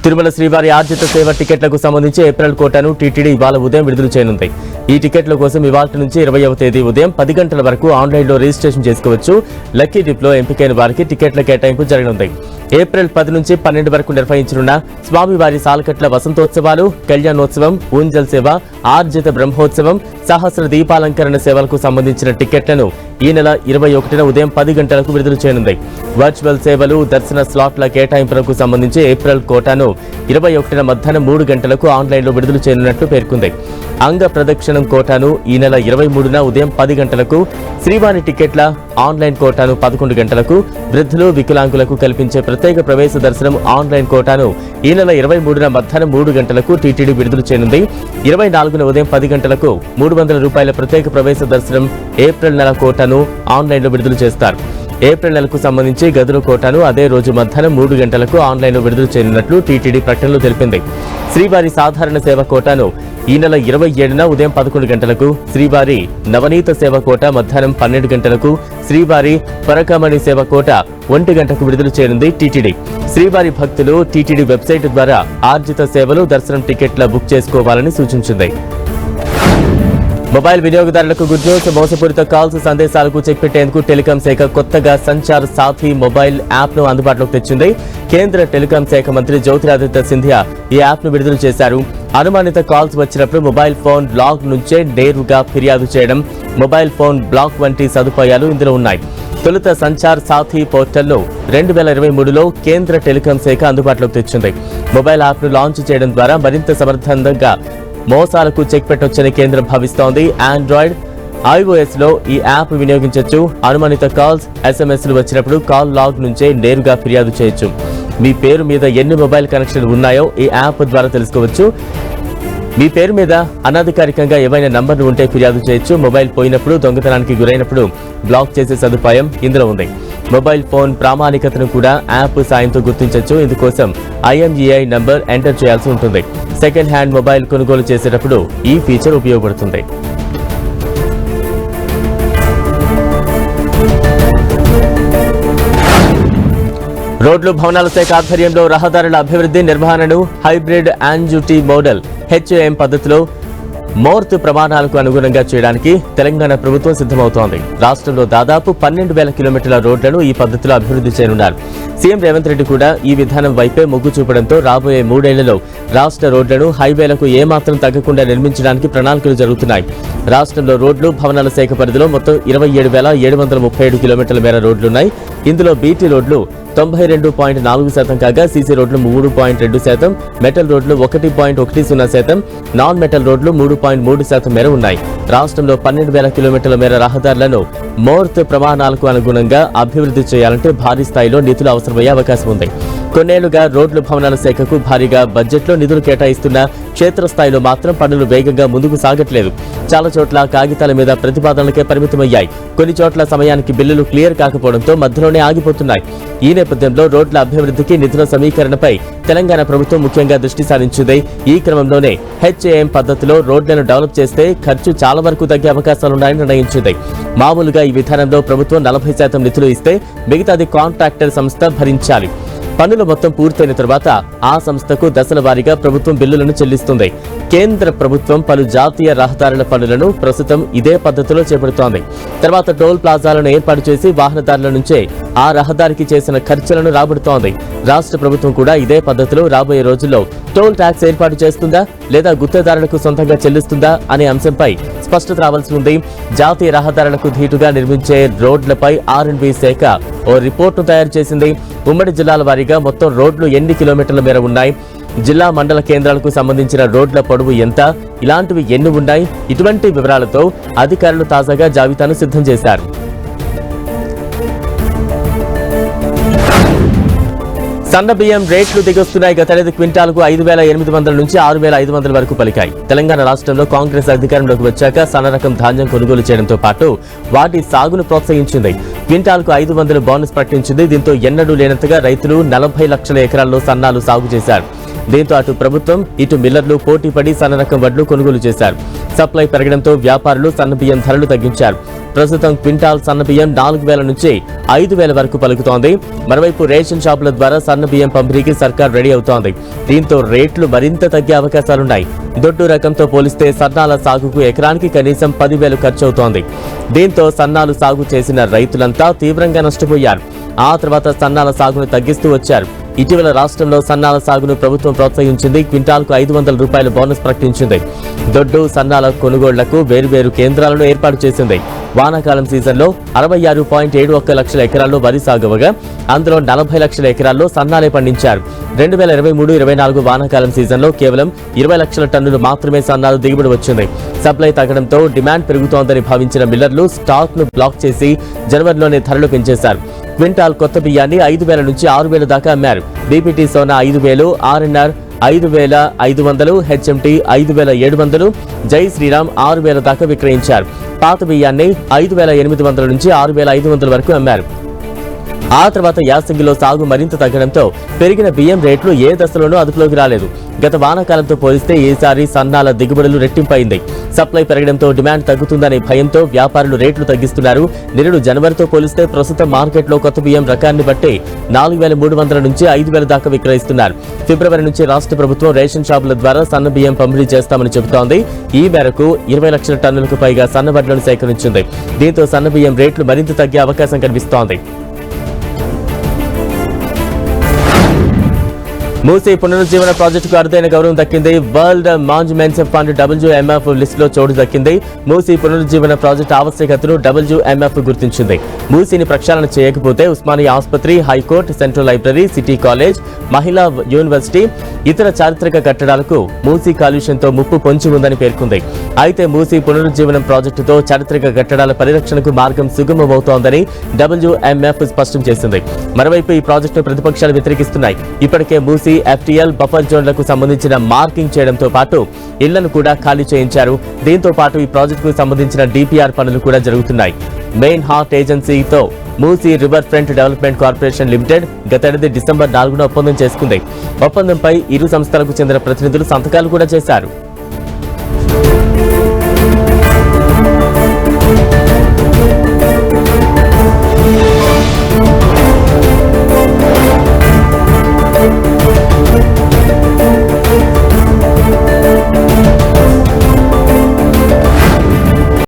తిరుమల శ్రీవారి ఆర్జిత సేవ టికెట్లకు సంబంధించి ఏప్రిల్ కోటాను టీటీడీ ఇవాళ ఉదయం విడుదల చేయనుంది. ఈ టికెట్ల కోసం ఇవాళ నుంచి 20వ తేదీ ఉదయం 10 గంటల వరకు ఆన్లైన్లో రిజిస్ట్రేషన్ చేసుకోవచ్చు. లక్కీ డిప్లో ఎంపికైన వారికి టికెట్ల కేటాయింపు జరగనుంది. ఏప్రిల్ 10 నుంచి 12 వరకు నిర్వహించనున్న స్వామివారి సాలకట్ల వసంతోత్సవాలు, కళ్యాణోత్సవం, ఊంజల్ సేవ, ఆర్జిత బ్రహ్మోత్సవం, సహస్ర దీపాలంకరణ సేవలకు సంబంధించిన టికెట్లను ఈ నెల 21న ఉదయం 10 గంటలకు విడుదల చేయనుంది. వర్చువల్ సేవలు, దర్శన స్లాట్ల కేటాయింపులకు సంబంధించి ఏప్రిల్ కోటాను 21న మధ్యాహ్నం 3 గంటలకు ఆన్లైన్లో విడుదల చేయనున్నట్లు పేర్కొంది. అంగ ప్రదక్షిణం కోటాను ఈ నెల 23న ఉదయం 10 గంటలకు, శ్రీవారి టికెట్ల ఆన్లైన్ కోటాను 11 గంటలకు, వృద్ధులు, వికలాంగులకు కల్పించే ప్రత్యేక ప్రవేశ దర్శనం ఆన్లైన్ కోటాను ఈ నెల 23న మధ్యాహ్నం 3 గంటలకు టీటీడీ విడుదల చేయనుంది. 24న ఉదయం 10 గంటలకు ₹300 ప్రత్యేక ప్రవేశ దర్శనం ఏప్రిల్ నెల కోటాను ఆన్లైన్లో విడుదల చేస్తారు. ఏప్రిల్ నెలకు సంబంధించి గదుల కోటాను అదే రోజు మధ్యాహ్నం 3 గంటలకు ఆన్లైన్లో విడుదల చేయనున్నట్లు టీటీడీ ప్రకటనలో తెలిపింది. శ్రీవారి సాధారణ సేవ కోటాను ఈ నెల 27న ఉదయం 11 గంటలకు, శ్రీవారి నవనీత సేవ కోట మధ్యాహ్నం 12 గంటలకు, శ్రీవారి పరకమణి సేవ కోట 1 గంటకు విడుదల చేయనుంది టీటీడీ. శ్రీవారి భక్తులు టీటీడీ వెబ్సైట్ ద్వారా ఆర్జిత సేవలు, దర్శనం టికెట్ల బుక్ చేసుకోవాలని సూచించింది. మొబైల్ వినియోగదారులకు గుడ్ న్యూస్. మోసపూరిత కాల్స్, సందేశాలకు చెక్ పెట్టేందుకు టెలికాం శాఖ కొత్తగా సంచార్ సాథీ మొబైల్ యాప్ ను అందుబాటులోకి తెచ్చింది. కేంద్ర టెలికాం శాఖ మంత్రి జ్యోతిరాదిత్య సింధియా ఈ యాప్ ను విడుదల చేశారు. అనుమానిత కాల్స్ వచ్చినప్పుడు మొబైల్ ఫోన్ లాగ్ నుంచే నేరుగా ఫిర్యాదు చేయడం, మొబైల్ ఫోన్ బ్లాక్ వంటి సదుపాయాలు ఇందులో ఉన్నాయి. తొలుత సంచార్ సాథీ పోర్టల్ను 2023లో కేంద్ర టెలికాం శాఖ అందుబాటులోకి తెచ్చింది. మొబైల్ యాప్ ను లాంచ్ చేయడం ద్వారా మరింత సమర్థంగా మోసాలకు చెక్ పెట్టొచ్చని కేంద్రం భావిస్తోంది. ఆండ్రాయిడ్, ఐఓఎస్ లో ఈ యాప్ వినియోగించవచ్చు. అనుమానిత కాల్స్, ఎస్ఎంఎస్లు వచ్చినప్పుడు కాల్ లాగ్ నుంచే నేరుగా ఫిర్యాదు చేయొచ్చు. మీ పేరు మీద ఎన్ని మొబైల్ కనెక్షన్లు ఉన్నాయో ఈ యాప్ ద్వారా తెలుసుకోవచ్చు. మీ పేరు మీద అనధికారికంగా ఏవైనా నంబర్లు ఉంటే ఫిర్యాదు చేయొచ్చు. మొబైల్ పోయినప్పుడు, దొంగతనానికి గురైనప్పుడు బ్లాక్ చేసే సదుపాయం ఇందులో ఉంది. మొబైల్ ఫోన్ ప్రామాణికతను కూడా యాప్ సాయంతో గుర్తించవచ్చు. ఇందుకోసం IMEI నంబర్ ఎంటర్ చేయాల్సి ఉంటుంది. సెకండ్ హ్యాండ్ మొబైల్ కొనుగోలు చేసేటప్పుడు ఈ ఫీచర్ ఉపయోగపడుతుంది. రోడ్లు భవనాల శాఖ ఆధ్వర్యంలో రహదారుల అభివృద్ధి నిర్వహణను హైబ్రిడ్ యాన్యుటీ మోడల్ HAM పద్ధతిలో మోర్త్ ప్రమాణాలకు అనుగుణంగా చేయడానికి తెలంగాణ ప్రభుత్వం సిద్ధమవుతోంది. రాష్ట్రంలో దాదాపు 12,000 కిలోమీటర్ల రోడ్లను ఈ పద్ధతిలో అభివృద్ధి చేయనున్నారు. సీఎం రేవంత్ రెడ్డి కూడా ఈ విధానం వైపే మొగ్గు చూపడంతో రాబోయే 3 ఏళ్లలో రాష్ట్ర రోడ్లను హైవేలకు ఏమాత్రం తగ్గకుండా నిర్మించడానికి ప్రణాళికలు జరుగుతున్నాయి. రాష్ట్రంలో రోడ్లు భవనాల శాఖ పరిధిలో మొత్తం 27,737 కిలోమీటర్ల మేర రోడ్లున్నాయి. ఇందులో బీటీ రోడ్లు 92.4% కాగా సీసీ రోడ్లు 3.2%, మెటల్ రోడ్లు 1.10%, నాన్ మెటల్ రోడ్లు 3.3% మేర ఉన్నాయి. రాష్ట్రంలో 12,000 కిలోమీటర్ల మేర రహదారులను మోర్త్ ప్రమాణాలకు అనుగుణంగా అభివృద్ధి చేయాలంటే భారీ స్థాయిలో నిధులు అవసరమయ్యే అవకాశం ఉంది. కొన్నేళ్లుగా రోడ్లు భవనాల శాఖకు భారీగా బడ్జెట్లో నిధులు కేటాయిస్తున్న క్షేత్రస్థాయిలో మాత్రం పనులు వేగంగా ముందుకు సాగట్లేదు. చాలా చోట్ల కాగితాల మీద ప్రతిపాదనలకే పరిమితమయ్యాయి. కొన్ని చోట్ల సమయానికి బిల్లులు క్లియర్ కాకపోవడంతో మధ్యలోనే ఆగిపోతున్నాయి. ఈ నేపథ్యంలో రోడ్ల అభివృద్ధికి నిధుల సమీకరణపై తెలంగాణ ప్రభుత్వం ముఖ్యంగా దృష్టి సారించింది. ఈ క్రమంలోనే HAM పద్ధతిలో రోడ్లను డెవలప్ చేస్తే ఖర్చు చాలా వరకు తగ్గే అవకాశాలున్నాయని నిర్ణయించింది. మామూలుగా ఈ విధానంలో ప్రభుత్వం 40% నిధులు ఇస్తే మిగతాది కాంట్రాక్టర్ సంస్థ భరించాలి. పనులు మొత్తం పూర్తయిన తర్వాత ఆ సంస్థకు దశల వారీగా ప్రభుత్వం బిల్లులను చెల్లిస్తుంది. కేంద్ర ప్రభుత్వం పలు జాతీయ రహదారుల పనులను ప్రస్తుతం ఇదే పద్ధతిలో చేపడుతోంది. తర్వాత టోల్ ప్లాజాలను ఏర్పాటు చేసి వాహనదారుల నుంచే ఆ రహదారికి చేసిన ఖర్చులను రాబడుతోంది. రాష్ట్ర ప్రభుత్వం కూడా ఇదే పద్ధతిలో రాబోయే రోజుల్లో టోల్ ట్యాక్స్ ఏర్పాటు చేస్తుందా లేదా గుత్తేదారులకు సొంతంగా చెల్లిస్తుందా అనే అంశంపై స్పష్టత రావాల్సి ఉంది. జాతీయ రహదారులకు ధీటుగా నిర్మించే రోడ్లపై R&B శాఖ ఓ రిపోర్టును తయారు చేసింది. ఉమ్మడి జిల్లాల వారీగా మొత్తం రోడ్లు ఎన్ని కిలోమీటర్ల మేర ఉన్నాయి, జిల్లా మండల కేంద్రాలకు సంబంధించిన రోడ్ల పొడవు ఎంత, ఇలాంటివి ఎన్ని ఉన్నాయి, ఇటువంటి వివరాలతో అధికారులు తాజాగా జాబితాను సిద్ధం చేశారు. సన్న బియ్యం రేట్లు దిగొస్తున్నాయి. గతేడాది క్వింటాల్కు 5,800 నుంచి 6,500 వరకు పలికాయి. తెలంగాణ రాష్ట్రంలో కాంగ్రెస్ అధికారంలోకి వచ్చాక సన్న రకం ధాన్యం కొనుగోలు చేయడంతో పాటు వాటి సాగును ప్రోత్సహించింది. క్వింటాల్కు 500 బోనస్ ప్రకటించింది. దీంతో ఎన్నడూ లేనంతగా రైతులు 40 లక్షల ఎకరాల్లో సన్నాలు సాగు చేశారు. దీంతో అటు ప్రభుత్వం ఇటు మిల్లర్లు పోటీపడి సన్న రకం వడ్లు కొనుగోలు చేశారు. సప్లై పెరగడంతో వ్యాపారులు సన్నబియ్యం ధరలు తగ్గించారు. ప్రస్తుతం క్వింటాల్ సన్నబియ్యం 4,000 నుంచి 5,000 వరకు పలుకుతోంది. మరోవైపు రేషన్ షాపుల ద్వారా సన్నబియ్యం పంపిణీకి సర్కార్ రెడీ అవుతోంది. దీంతో రేట్లు మరింత తగ్గే అవకాశాలున్నాయి. దొడ్డు రకంతో పోలిస్తే సన్నాల సాగుకు ఎకరానికి కనీసం 10,000 ఖర్చవుతోంది. దీంతో సన్నాలు సాగు చేసిన రైతులంతా తీవ్రంగా నష్టపోయారు. ఆ తర్వాత సన్నాల సాగును తగ్గిస్తూ వచ్చారు. ఇటీవల రాష్ట్రంలో సన్నాల సాగును ప్రభుత్వం ప్రోత్సహించింది. క్వింటాల్కు 500 రూపాయల బోనస్ ప్రకటించింది. దొడ్డు సన్నాల కొనుగోళ్లకు వేర్వేరు కేంద్రాలను ఏర్పాటు చేసింది. వానాకాలం సీజన్లో 66.71 లక్షల ఎకరాల్లో వరి సాగువగా అందులో 40 లక్షల ఎకరాల్లో సన్నాలే పండించారు. 2023-24 వానాకాలం సీజన్లో కేవలం 20 లక్షల టన్నులు మాత్రమే సన్నాలు దిగుబడి వచ్చింది. సప్లై తగ్గడంతో డిమాండ్ పెరుగుతోందని భావించిన మిల్లర్లు స్టాక్ ను బ్లాక్ చేసి జనవరిలోనే ధరలు పెంచేశారు. క్వింటాల్ కొత్త బియ్యాన్ని 5,000 నుంచి 6,000 దాకా అమ్మారు. బీపీటీ సోనా 5,000, ఆర్ఎన్ఆర్ 5,500, హెచ్ఎంటీ 5,700, జై శ్రీరామ్ 6,000 దాకా విక్రయించారు. పాత బియ్యాన్ని 5,800 నుంచి 6,500 వరకు అమ్మారు. ఆ తర్వాత యాసంగిలో సాగు మరింత తగ్గడంతో పెరిగిన బియ్యం రేట్లు ఏ దశలోనూ అదుపులోకి రాలేదు. గత వానాకాలంతో పోలిస్తే ఈసారి సన్నాల దిగుబడులు రెట్టింపైంది. సప్లై పెరగడంతో డిమాండ్ తగ్గుతుందనే భయంతో వ్యాపారులు రేట్లు తగ్గిస్తున్నారు. నిరుడు జనవరితో పోలిస్తే ప్రస్తుతం మార్కెట్లో కొత్త బియ్యం రకాన్ని బట్టి 4,300 నుంచి 5,000 దాకా విక్రయిస్తున్నారు. ఫిబ్రవరి నుంచి రాష్ట్ర ప్రభుత్వం రేషన్ షాపుల ద్వారా సన్న బియ్యం పంపిణీ చేస్తామని చెబుతోంది. ఈ మేరకు 20 లక్షల టన్నులకు పైగా సన్నవడ్లను సేకరించింది. దీంతో సన్న బియ్యం రేట్లు మరింత తగ్గే అవకాశం కనిపిస్తోంది. మూసీ పునరుజ్జీవన ప్రాజెక్టుకు అరుదైన గౌరవం దక్కింది. వరల్డ్ మాన్యుమెంట్స్ ఫండ్ WMF లిస్టులో చోటు దక్కింది. మూసీ పునరుజ్జీవన ప్రాజెక్టు ఆవశ్యకతను WMF గుర్తించింది. మూసీని ప్రక్షాళన చేయకపోతే ఉస్మానియా ఆసుపత్రి, high court, central library, city college, మహిళా యూనివర్సిటీ, ఇతర చారిత్రక కట్టడాలకు మూసీ కాలుష్యంతో ముప్పు పొంచి ఉందని పేర్కొంది. అయితే మూసీ పునరుజ్జీవనం ప్రాజెక్టుతో చారిత్రక కట్టడాల పరిరక్షణకు మార్గం సుగమమవుతోందని WMF స్పష్టం చేసింది. మరోవైపు ఈ ప్రాజెక్టును ప్రతిపక్షాలు వ్యతిరేకిస్తున్నాయి. ఇప్పటికే మూసీ FTL బఫర్ జోన్లకు సంబంధించిన మార్కింగ్ చేయడంతో పాటు ఇళ్లను కూడా ఖాళీ చేయించారు. దీంతో పాటు ఈ ప్రాజెక్టుకు సంబంధించిన DPR పనులు కూడా జరుగుతున్నాయి. మెయిన్ హార్ట్ ఏజెన్సీతో Musi river front development corporation limited గతేడాది డిసెంబర్ 4న ఒప్పందం చేసుకుంది. ఒప్పందంపై ఇరు సంస్థలకు చెందిన ప్రతినిధులు సంతకాలు కూడా చేశారు.